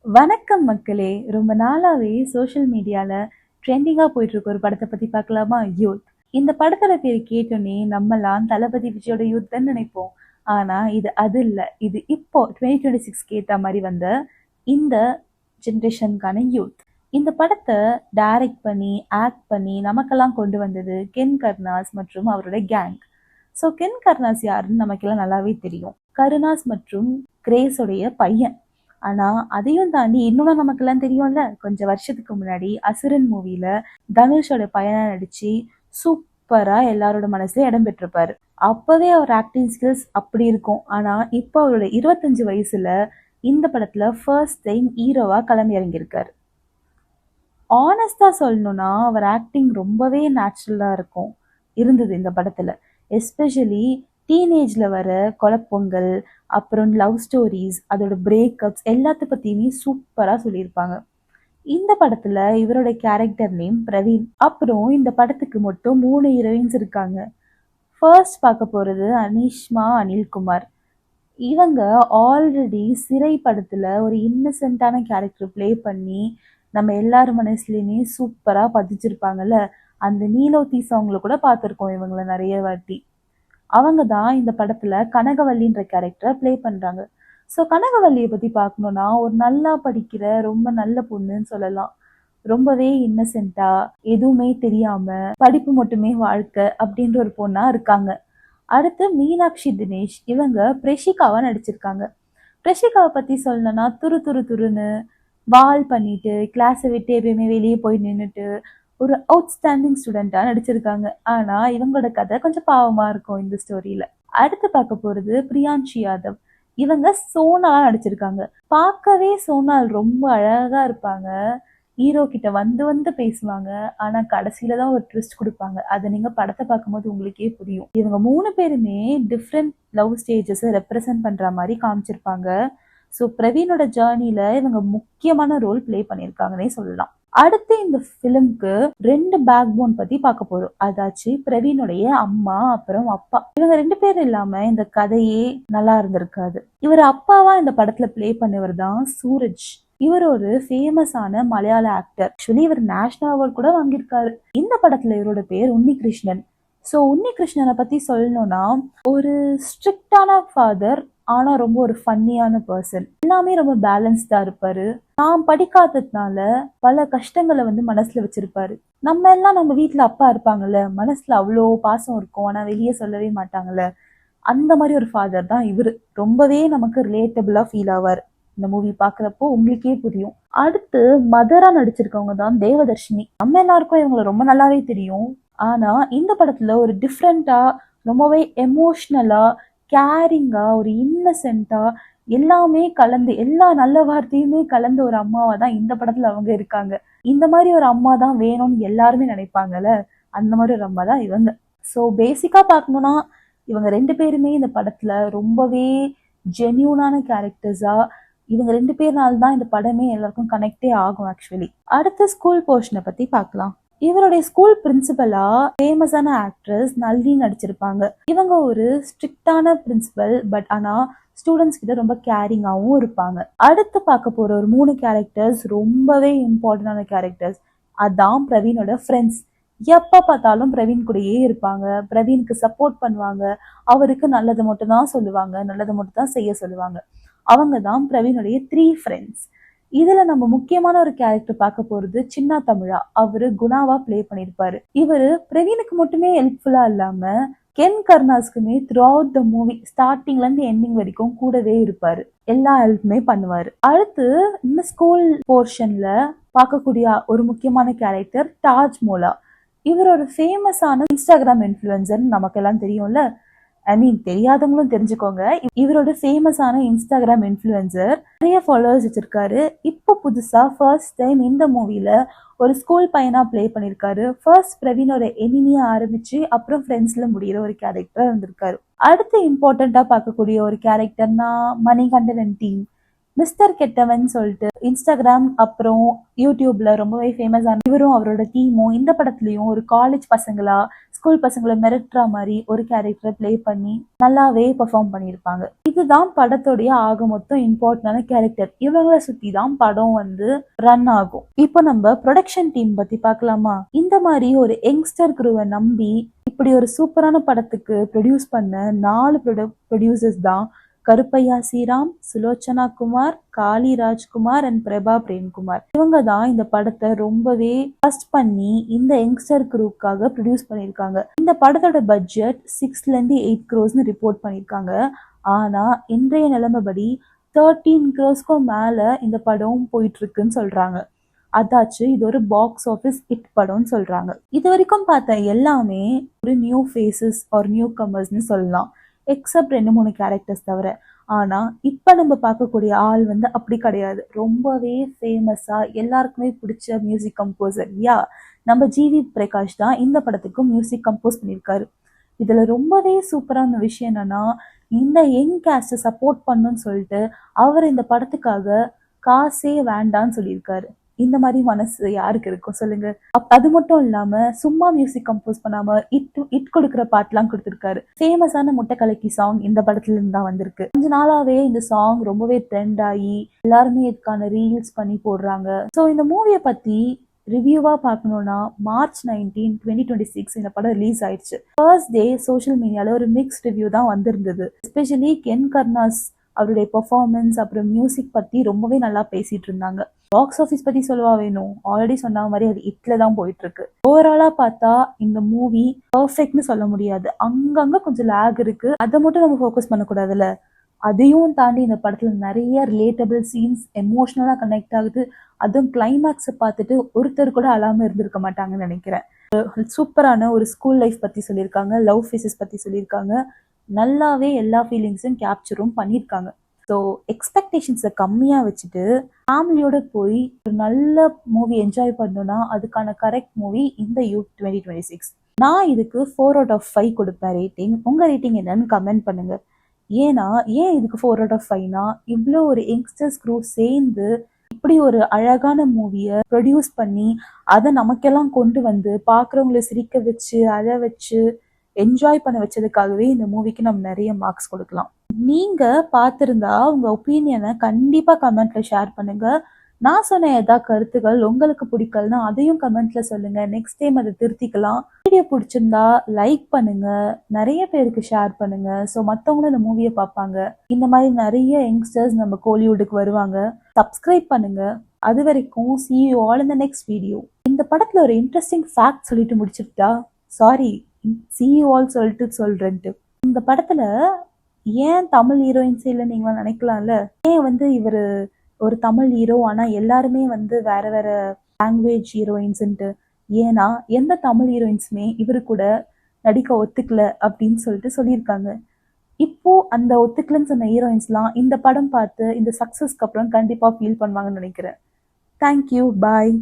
வணக்கம் மக்களே. ரொம்ப நாளாவே சோஷியல் மீடியால ட்ரெண்டிங்கா போயிட்டு இருக்க ஒரு படத்தை பத்தி பார்க்கலாமா? யூத். இந்த படத்தோட பேர் கேட்டோன்னே நம்மலாம் தளபதி விஜயோட யூத் தான் நினைப்போம். ஆனா இது அது இல்ல. இது இப்போ 2026 ஏத்த மாதிரி வந்த இந்த ஜென்ரேஷனுக்கான யூத். இந்த படத்தை டைரக்ட் பண்ணி ஆக்ட் பண்ணி நமக்கெல்லாம் கொண்டு வந்தது கென் கருணாஸ் மற்றும் அவரோட கேங். ஸோ கென் கருணாஸ் யாருன்னு நமக்கெல்லாம் நல்லாவே தெரியும். கருணாஸ் மற்றும் கிரேஸோடைய பையன். ஆனா அதையும் தாண்டி இன்னொன்னு நமக்கெல்லாம் தெரியும்ல, கொஞ்சம் வருஷத்துக்கு முன்னாடி அசுரன் மூவில தனுஷோட பையனா நடிச்சு சூப்பரா எல்லாரோட மனசுல இடம் பெற்றிருப்பாரு. அப்பவே அவர் ஆக்டிங் ஸ்கில்ஸ் அப்படி இருக்கும். ஆனா இப்போ அவரோட 25 வயசுல இந்த படத்துல ஃபர்ஸ்ட் டைம் ஹீரோவா களம் இறங்கியிருக்காரு. ஆனஸ்டா சொல்லணும்னா அவர் ஆக்டிங் ரொம்பவே நேச்சுரலா இருந்தது இந்த படத்துல. எஸ்பெஷலி டீனேஜ்ல வர குழப்பங்கள், அப்புறம் லவ் ஸ்டோரிஸ், அதோட பிரேக்கப்ஸ் எல்லாத்த பத்தியுமே சூப்பரா சொல்லியிருப்பாங்க. இந்த படத்துல இவரோட கேரக்டர் நேம் பிரவீன். அப்புறம் இந்த படத்துக்கு மட்டும் 3 ஹீரோயின்ஸ் இருக்காங்க. ஃபர்ஸ்ட் பார்க்க போறது அனிஷ்மா அனில்குமார். இவங்க ஆல்ரெடி சிறை படத்துல ஒரு இன்னசென்ட்டான கேரக்டர் பிளே பண்ணி நம்ம எல்லாரும் மனசுலயுமே சூப்பரா பதிச்சிருப்பாங்கல்ல. அந்த நீலோத்தி சாங்ல கூட பார்த்துருக்கோம் இவங்களை நிறைய வாட்டி. அவங்க தான் இந்த படத்துல கனகவல்லின்ற கேரக்டரை பிளே பண்றாங்க. ஸோ கனகவல்லியை பத்தி பார்க்கணும்னா ஒரு நல்லா படிக்கிற ரொம்ப நல்ல பொண்ணுன்னு சொல்லலாம். ரொம்பவே இன்னசென்ட்டா, எதுவுமே தெரியாம படிப்பு மட்டுமே வாழ்க்கை அப்படின்ற ஒரு பொண்ணா இருக்காங்க. அடுத்து மீனாட்சி தினேஷ். இவங்க பிரஷிகாவா நடிச்சிருக்காங்க. பிரஷிகாவை பத்தி சொல்லணும்னா துரு துரு துருன்னு வால் பண்ணிட்டு கிளாஸை விட்டு எப்பயுமே வெளியே போய் நின்றுட்டு ஒரு அவுட்ஸ்டாண்டிங் ஸ்டூடெண்டா நடிச்சிருக்காங்க. ஆனா இவங்களோட கதை கொஞ்சம் பாவமா இருக்கும் இந்த ஸ்டோரியில. அடுத்து பார்க்க போறது பிரியான்ஷி யாதவ். இவங்க சோனாலா நடிச்சிருக்காங்க. பார்க்கவே சோனால் ரொம்ப அழகா இருப்பாங்க. ஹீரோ கிட்ட வந்து வந்து பேசுவாங்க. ஆனா கடைசியில தான் ஒரு ட்விஸ்ட் கொடுப்பாங்க. அதை நீங்க படத்தை பார்க்கும்போது உங்களுக்கே புரியும். இவங்க 3 பேருமே டிஃப்ரெண்ட் லவ் ஸ்டேஜஸ் ரெப்ரசென்ட் பண்ற மாதிரி காமிச்சிருப்பாங்க. ஸோ பிரவீனோட ஜேர்னில இவங்க முக்கியமான ரோல் பிளே பண்ணியிருக்காங்கன்னே சொல்லலாம். அடுத்து இந்த ஃபிலிம்க்கு 2 பேக் போன் பத்தி பார்க்க போறோம். அதாச்சு பிரவீனுடைய அம்மா அப்புறம் அப்பா. இவங்க 2 பேரும் இல்லாம இந்த கதையே நல்லா இருந்திருக்காது. இவர் அப்பாவா இந்த படத்துல பிளே பண்ணவர் தான் சூரஜ். இவர் ஒரு ஃபேமஸான மலையாள ஆக்டர். ஆக்சுவலி இவர் நேஷனல் அவார்ட் கூட வாங்கியிருக்காரு. இந்த படத்துல இவரோட பேர் உன்னிகிருஷ்ணன். ஸோ உன்னிகிருஷ்ணனை பத்தி சொல்லணும்னா ஒரு ஸ்ட்ரிக்டான ஃபாதர், ஆனா ரொம்ப ஒரு ஃபன்னியான பர்சன். எல்லாமே ரொம்ப பேலன்ஸ்டா இருப்பாரு. நான் படிக்காததுனால பல கஷ்டங்களை மனசுல வச்சிருப்பாரு. நம்ம எல்லாம் நம்ம வீட்டுல அப்பா இருப்பாங்கல்ல, மனசுல அவ்வளோ பாசம் இருக்கும், ஆனா வெளியே சொல்லவே மாட்டாங்கல்ல. அந்த மாதிரி ஒரு ஃபாதர் தான் இவரு. ரொம்பவே நமக்கு ரிலேட்டபிளா ஃபீல் ஆவார். இந்த மூவி பாக்குறப்போ உங்களுக்கே புரியும். அடுத்து மதரா நடிச்சிருக்கவங்க தான் தேவதர்ஷினி. நம்ம எல்லாருக்கும் இவங்களை ரொம்ப நல்லாவே தெரியும். ஆனா இந்த படத்துல ஒரு டிஃப்ரெண்டா, ரொம்பவே எமோஷ்னலா, கேரிங்கா, ஒரு இன்னசென்ட்டா எல்லாமே கலந்து, எல்லா நல்ல வார்த்தையுமே கலந்த ஒரு அம்மாவா தான் இந்த படத்துல அவங்க இருக்காங்க. இந்த மாதிரி ஒரு அம்மா தான் வேணும்னு எல்லாருமே நினைப்பாங்கல்ல, அந்த மாதிரி ஒரு அம்மா தான் இவங்க. ஸோ பேசிக்கா பார்க்கணும்னா இவங்க 2 பேருமே இந்த படத்துல ரொம்பவே ஜென்யூனான கேரக்டர்ஸா, இவங்க 2 பேர்னால தான் இந்த படமே எல்லாருக்கும் கனெக்டே ஆகும் ஆக்சுவலி. அடுத்த ஸ்கூல் போர்ஷனை பத்தி பார்க்கலாம். இவருடைய ஸ்கூல் பிரின்சிபலா ஃபேமஸான ஆக்ட்ரஸ் நளினி நடிச்சிருப்பாங்க. இவங்க ஒரு ஸ்ட்ரிக்டான பிரின்சிபல், பட் ஆனா ஸ்டூடெண்ட்ஸ் கிட்ட ரொம்ப கேரிங்காகவும் இருப்பாங்க. அடுத்து பார்க்க போற ஒரு 3 கேரக்டர்ஸ் ரொம்பவே இம்பார்ட்டன்டான கேரக்டர்ஸ். அதான் பிரவீனோட ஃப்ரெண்ட்ஸ். எப்ப பார்த்தாலும் பிரவீன் கூடயே இருப்பாங்க. பிரவீனுக்கு சப்போர்ட் பண்ணுவாங்க. அவருக்கு நல்லது மட்டும் தான் சொல்லுவாங்க, நல்லது மட்டும் தான் செய்ய சொல்லுவாங்க. அவங்க தான் பிரவீனுடைய 3 ஃப்ரெண்ட்ஸ். இதுல நம்ம முக்கியமான ஒரு கேரக்டர் பார்க்க போறது சின்ன தமிழா. அவரு குணாவா பிளே பண்ணிருப்பாரு. இவரு பிரவீனுக்கு மட்டுமே ஹெல்ப்ஃபுல்லா இல்லாம கென் கருணாஸ்க்குமே த்ரூ அவுட் த மூவி ஸ்டார்டிங்ல இருந்து எண்டிங் வரைக்கும் கூடவே இருப்பாரு. எல்லா ஹெல்ப்புமே பண்ணுவாரு. அடுத்து இந்த ஸ்கூல் போர்ஷன்ல பார்க்கக்கூடிய ஒரு முக்கியமான கேரக்டர் தாஜ் மோலா. இவர் ஒரு ஃபேமஸான இன்ஸ்டாகிராம் இன்ஃப்ளூயன்சர், நமக்கு எல்லாம் தெரியும்ல. தெரியாதவங்களும் தெரிஞ்சுக்கோங்க. இவரோட ஃபேமஸான இன்ஸ்டாகிராம் இன்ஃப்ளூயன்சர், நிறைய ஃபாலோவர்ஸ் வச்சிருக்காரு. இப்போ புதுசா ஃபர்ஸ்ட் டைம் இந்த மூவில ஒரு ஸ்கூல் பையனா பிளே பண்ணிருக்காரு. ஃபர்ஸ்ட் பிரவீனோட எனிமியா ஆரம்பிச்சு அப்புறம் ஃப்ரெண்ட்ஸ்ல முடிகிற ஒரு கேரக்டரா இருந்திருக்காரு. அடுத்து இம்பார்ட்டண்டா பார்க்கக்கூடிய ஒரு கேரக்டர்னா மணிகண்டன் அண்ட் டீம். மிஸ்டர் கெட்டவன் சொல்லிட்டு இன்ஸ்டாகிராம் அப்புறம் யூடியூப்ல ரொம்பவே ஃபேமஸ் ஆன இவரும் அவரோட டீமும் இந்த படத்துலயும் ஒரு காலேஜ் பசங்களா ஸ்கூல் பசங்களை மிரட்டுற மாதிரி ஒரு கேரக்டரை பிளே பண்ணி நல்லாவே பெர்ஃபார்ம் பண்ணியிருப்பாங்க. இதுதான் படத்தோடைய ஆக மொத்தம் இம்பார்ட்டன்டான கேரக்டர். இவங்களை சுத்தி தான் படம் ரன் ஆகும். இப்போ நம்ம ப்ரொடக்ஷன் டீம் பத்தி பார்க்கலாமா? இந்த மாதிரி ஒரு யங்ஸ்டர் குருவை நம்பி இப்படி ஒரு சூப்பரான படத்துக்கு ப்ரொடியூஸ் பண்ண 4 ப்ரொடியூசர்ஸ் தான் கருப்பையா ஸ்ரீராம், சுலோச்சனா குமார், காளி ராஜ்குமார் அண்ட் பிரபா பிரேம்குமார். இவங்க தான் இந்த படத்தை ரொம்பவே ட்ரஸ்ட் பண்ணி இந்த யங்ஸ்டர் குரூப்காக ப்ரொடியூஸ் பண்ணியிருக்காங்க. இந்த படத்தோட பட்ஜெட் 6-8 crores ரிப்போர்ட் பண்ணியிருக்காங்க. ஆனா இன்றைய நிலைமைப்படி 13 crores மேல இந்த படம் போயிட்டு இருக்குன்னு சொல்றாங்க. அதாச்சு இது ஒரு பாக்ஸ் ஆஃபீஸ் ஹிட் படம்னு சொல்றாங்க. இது வரைக்கும் பார்த்த எல்லாமே ஒரு நியூ ஃபேஸஸ் ஆர் நியூ கமர்ஸ்ன்னு சொல்லலாம், எக்ஸப்ட் 2-3 கேரக்டர்ஸ் தவிர. ஆனா இப்ப நம்ம பார்க்கக்கூடிய ஆள் அப்படி கிடையாது. ரொம்பவே ஃபேமஸா எல்லாருக்குமே பிடிச்ச மியூசிக் கம்போசர் நம்ம ஜிவி பிரகாஷ் தான் இந்த படத்துக்கு மியூசிக் கம்போஸ் பண்ணியிருக்காரு. இதுல ரொம்பவே சூப்பரான விஷயம் என்னன்னா, இந்த யங் கேஸ்ட சப்போர்ட் பண்ணுன்னு சொல்லிட்டு அவர் இந்த படத்துக்காக காசே வேண்டான்னு சொல்லியிருக்காரு. இந்த மாதிரி மனசு யாருக்கு இருக்கும் சொல்லுங்க? அது மட்டும் இல்லாம சும்மா மியூசிக் கம்போஸ் பண்ணாம இட் கொடுக்குற பாட்டுலாம் கொடுத்திருக்காரு. ஃபேமஸான முட்டை கலக்கி சாங் இந்த படத்துல இருந்து தான் வந்திருக்கு. கொஞ்ச நாளாவே இந்த சாங் ரொம்பவே ட்ரெண்ட் ஆகி எல்லாருமே இதுக்கான ரீல்ஸ் பண்ணி போடுறாங்க. ஸோ இந்த மூவியை பத்தி ரிவ்யூவா பார்க்கணும்னா March 19, 2026 இந்த படம் ரிலீஸ் ஆயிடுச்சு. ஃபர்ஸ்ட் டே சோஷியல் மீடியால ஒரு மிக்ஸ்ட் ரிவ்யூ தான் வந்திருந்தது. எஸ்பெஷலி கென் கர்னாஸ் அவருடைய பெர்ஃபார்மன்ஸ் அப்புறம் மியூசிக் பத்தி ரொம்பவே நல்லா பேசிட்டு இருந்தாங்க. பாக்ஸ் ஆஃபீஸ் பத்தி சொல்லவா வேணும்? ஆல்ரெடி சொன்ன மாதிரி அது ஹிட்ல தான் போயிட்டு இருக்கு. ஓவராலா பார்த்தா இந்த மூவி பர்ஃபெக்ட்னு சொல்ல முடியாது. அங்கங்க கொஞ்சம் லேக் இருக்கு. அதை மட்டும் நம்ம ஃபோக்கஸ் பண்ணக்கூடாதுல்ல. அதையும் தாண்டி இந்த படத்துல நிறைய ரிலேட்டபிள் சீன்ஸ், எமோஷனலா கனெக்ட் ஆகுது. அதுவும் கிளைமேக்ஸை பார்த்துட்டு ஒருத்தர் கூட அழாம இருந்திருக்க மாட்டாங்கன்னு நினைக்கிறேன். சூப்பரான ஒரு ஸ்கூல் லைஃப் பத்தி சொல்லியிருக்காங்க, லவ் ஃபேஸஸ் பத்தி சொல்லியிருக்காங்க. நல்லாவே எல்லா ஃபீலிங்ஸும் கேப்சரும் பண்ணியிருக்காங்க. ஸோ எக்ஸ்பெக்டேஷன்ஸை கம்மியாக வச்சுட்டு ஃபேமிலியோட போய் ஒரு நல்ல மூவி என்ஜாய் பண்ணணும்னா அதுக்கான கரெக்ட் மூவி இந்த யூத் 2026. நான் இதுக்கு 4/5 கொடுப்பேன் ரேட்டிங். உங்கள் ரேட்டிங் என்னன்னு கமெண்ட் பண்ணுங்க. ஏன் இதுக்கு 4/5னா, இவ்வளோ ஒரு யங்ஸ்டர்ஸ் க்ரூ சேர்ந்து இப்படி ஒரு அழகான மூவியை ப்ரொடியூஸ் பண்ணி அதை நமக்கெல்லாம் கொண்டு வந்து பார்க்குறவங்களை சிரிக்க வச்சு அழ வச்சு என்ஜாய் பண்ண வச்சதுக்காகவே இந்த மூவிக்கு நம்ம நிறைய மார்க்ஸ் கொடுக்கலாம். நீங்க பார்த்துருந்தா உங்க ஒப்பீனியனை கண்டிப்பா கமெண்ட்ல ஷேர் பண்ணுங்க. நான் சொன்ன ஏதாவது கருத்துக்கள் உங்களுக்கு பிடிக்கலன்னா அதையும் கமெண்ட்ல சொல்லுங்க. நெக்ஸ்ட் டைம் அதை திருத்திக்கலாம். வீடியோ பிடிச்சிருந்தா லைக் பண்ணுங்க, நிறைய பேருக்கு ஷேர் பண்ணுங்க. ஸோ மற்றவங்களும் இந்த மூவியை பார்ப்பாங்க. இந்த மாதிரி நிறைய யங்ஸ்டர்ஸ் நம்ம கோலிவுட்டுக்கு வருவாங்க. சப்ஸ்கிரைப் பண்ணுங்க. அது வரைக்கும் see you all in the next video. இந்த படத்துல ஒரு இன்ட்ரெஸ்டிங் ஃபேக்ட் சொல்லிட்டு முடிச்சுட்டா, சாரி see you all சொல்லிட்டு சொல்றேன்ட்டு. இந்த படத்துல ஏன் தமிழ் ஹீரோயின்ஸ் இல்லை நீங்க நினைக்கலாம்ல. ஏன் இவர் ஒரு தமிழ் ஹீரோ ஆனா எல்லாருமே வேற வேற லாங்குவேஜ் ஹீரோயின்ஸ்ன்ட்டு? ஏன்னா எந்த தமிழ் ஹீரோயின்ஸுமே இவரு கூட நடிக்க ஒத்துக்கல அப்படின்னு சொல்லியிருக்காங்க. இப்போ அந்த ஒத்துக்கலன்னு சொன்ன ஹீரோயின்ஸ்லாம் இந்த படம் பார்த்து இந்த சக்சஸ்க்கு அப்புறம் கண்டிப்பா ஃபீல் பண்ணுவாங்கன்னு நினைக்கிறேன். தேங்க்யூ, பாய்.